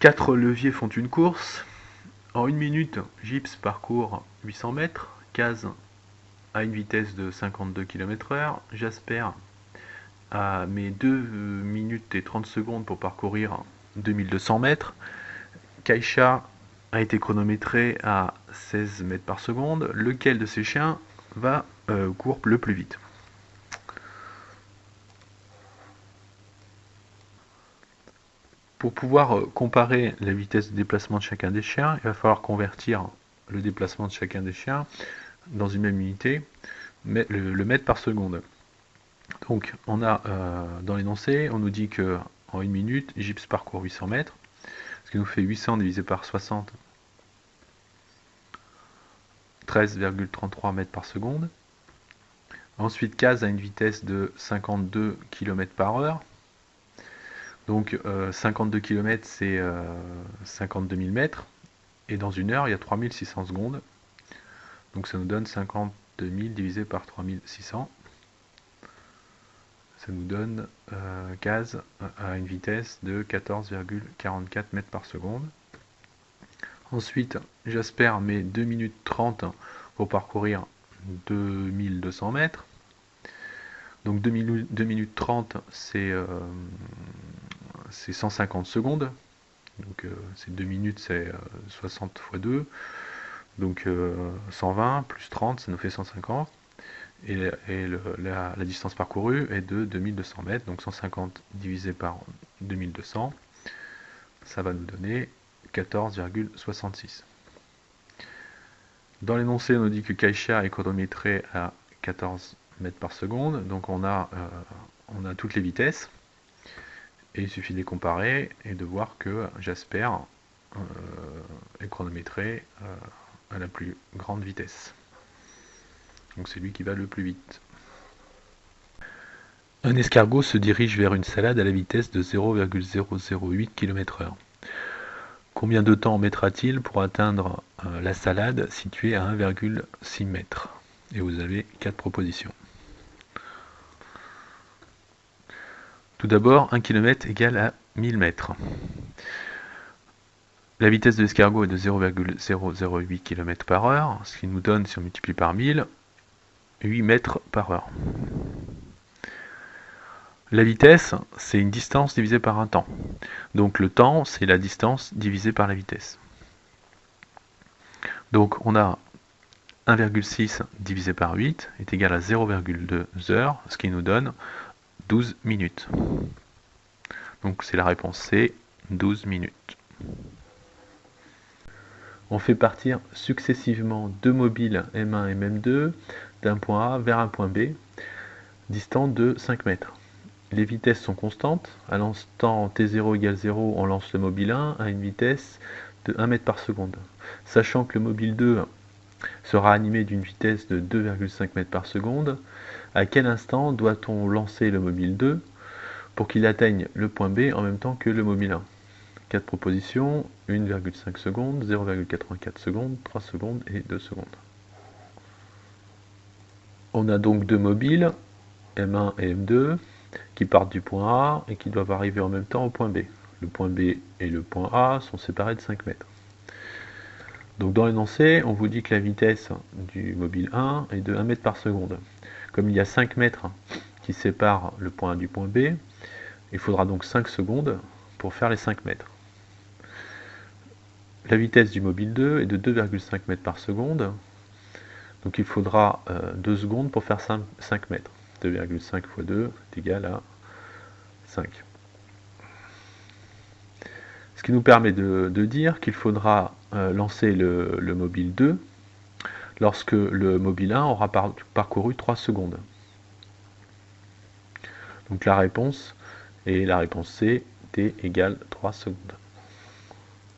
4 leviers font une course. En 1 minute, Gibbs parcourt 800 mètres. Kaz à une vitesse de 52 km/h. Jasper a mis 2 minutes et 30 secondes pour parcourir 2200 mètres. Kaisha a été chronométré à 16 mètres par seconde. Lequel de ces chiens court le plus vite? Pour pouvoir comparer la vitesse de déplacement de chacun des chiens, il va falloir convertir le déplacement de chacun des chiens dans une même unité, le mètre par seconde. Donc on a dans l'énoncé, on nous dit que en 1 minute, Gibbs parcourt 800 mètres, ce qui nous fait 800 divisé par 60, 13,33 mètres par seconde. Ensuite, Kaz a une vitesse de 52 km/h. Donc 52 km c'est 52 000 mètres. Et dans une heure, il y a 3600 secondes. Donc ça nous donne 52 000 divisé par 3600. Ça nous donne Kaz à une vitesse de 14,44 mètres par seconde. Ensuite, Jasper met 2 minutes 30 pour parcourir 2200 mètres. Donc 2 minutes 30, c'est 150 secondes. Donc c'est 2 minutes, c'est 60 x 2. Donc 120 plus 30, ça nous fait 150. Et la distance parcourue est de 2200 mètres. Donc 150 divisé par 2200, ça va nous donner 14,66. Dans l'énoncé, on nous dit que Kaisha est chronométré à 14 mètres par seconde. Donc on a toutes les vitesses. Et il suffit de les comparer et de voir que Jasper est chronométré à la plus grande vitesse. Donc c'est lui qui va le plus vite. Un escargot se dirige vers une salade à la vitesse de 0,008 km/h. Combien de temps mettra-t-il pour atteindre la salade située à 1,6 m? Et vous avez 4 propositions. Tout d'abord, 1 km égale à 1000 mètres. La vitesse de l'escargot est de 0,008 km/h, ce qui nous donne, si on multiplie par 1000, 8 mètres par heure. La vitesse, c'est une distance divisée par un temps. Donc le temps, c'est la distance divisée par la vitesse. Donc on a 1,6 divisé par 8 est égal à 0,2 heures, ce qui nous donne 12 minutes. Donc c'est la réponse C, 12 minutes. On fait partir successivement deux mobiles M1 et M2 d'un point A vers un point B, distant de 5 mètres. Les vitesses sont constantes. À l'instant t0 égale 0, on lance le mobile 1 à une vitesse de 1 mètre par seconde. Sachant que le mobile 2 sera animé d'une vitesse de 2,5 mètres par seconde, à quel instant doit-on lancer le mobile 2 pour qu'il atteigne le point B en même temps que le mobile 1? 4 propositions, 1,5 secondes, 0,84 secondes, 3 secondes et 2 secondes. On a donc deux mobiles, M1 et M2, qui partent du point A et qui doivent arriver en même temps au point B. Le point B et le point A sont séparés de 5 mètres. Donc dans l'énoncé, on vous dit que la vitesse du mobile 1 est de 1 mètre par seconde. Comme il y a 5 mètres qui séparent le point A du point B, il faudra donc 5 secondes pour faire les 5 mètres. La vitesse du mobile 2 est de 2,5 mètres par seconde, donc il faudra 2 secondes pour faire 5 mètres. 2,5 x 2 est égal à 5. Ce qui nous permet de dire qu'il faudra lancer le mobile 2 lorsque le mobile 1 aura parcouru 3 secondes. Donc la réponse est la réponse C, t égale 3 secondes.